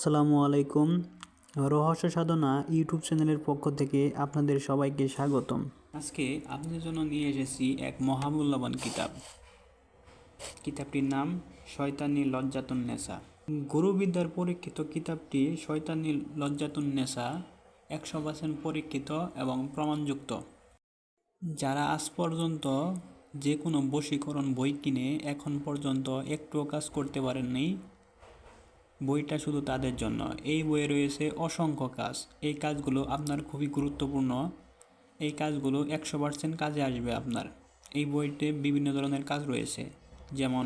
আসসালামু আলাইকুম। রহস্য সাধনা ইউটিউব চ্যানেলের পক্ষ থেকে আপনাদের সবাইকে স্বাগতম। আজকে আপনাদের জন্য নিয়ে এসেছি এক মহামূল্যবান কিতাব। কিতাবটির নাম শয়তানি লজ্জাতুন নেসা। গুরুবিদ্যার পরীক্ষিত কিতাবটি শয়তানি লজ্জাতুন নেসা 100% পরীক্ষিত এবং প্রমাণযুক্ত। যারা আজ পর্যন্ত যে কোনো বশীকরণ বই কিনে এখন পর্যন্ত একটুও কাজ করতে পারেননি, বইটা শুধু তাদের জন্য। এই বইয়ে রয়েছে অসংখ্য কাজ। এই কাজগুলো আপনার খুবই গুরুত্বপূর্ণ। এই কাজগুলো 100% কাজে আসবে আপনার। এই বইতে বিভিন্ন ধরনের কাজ রয়েছে, যেমন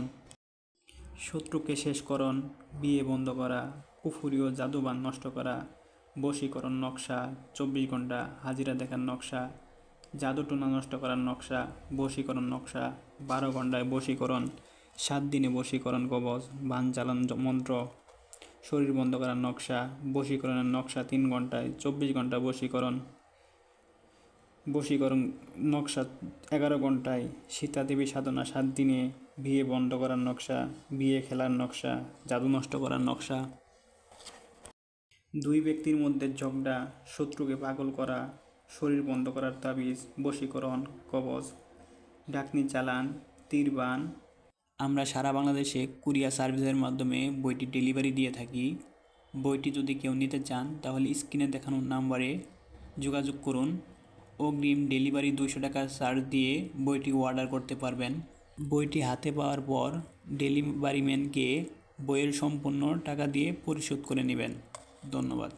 শত্রুকে শেষকরণ, বিয়ে বন্ধ করা, কুফুরি ও জাদুবান নষ্ট করা, বশীকরণ নকশা, 24 ঘন্টা হাজিরা দেখার নকশা, জাদুটোনা নষ্ট করার নকশা, বশীকরণ নকশা, 12 ঘন্টায় বশীকরণ, 7 দিনে বশীকরণ কবচ, বান চালান মন্ত্র, শরীর বন্ধ করার নকশা, বশীকরণের নকশা 3 ঘন্টায়, 24 ঘন্টা বশীকরণ, বশীকরণ নকশা 11 ঘন্টায়, সীতা দেবী সাধনা 7 দিনে, বিয়ে বন্ধ করার নকশা, বিয়ে খেলার নকশা, জাদু নষ্ট করার নকশা, 2 ব্যক্তির মধ্যে ঝগড়া, শত্রুকে পাগল করা, শরীর বন্ধ করার তাবিজ, বশীকরণ কবচ, ডাকনি চালান, তীরবান। আমরা সারা বাংলাদেশে কুরিয়ার সার্ভিসের মাধ্যমে বইটি ডেলিভারি দিয়ে থাকি। বইটি যদি কেউ নিতে চান তাহলে স্ক্রিনে দেখানো নাম্বারে যোগাযোগ করুন। অগ্রিম ডেলিভারি 200 টাকা চার্জ দিয়ে বইটি অর্ডার করতে পারবেন। বইটি হাতে পাওয়ার পর ডেলিভারি ম্যানকে বইয়ের সম্পূর্ণ টাকা দিয়ে পরিশোধ করে নেবেন। ধন্যবাদ।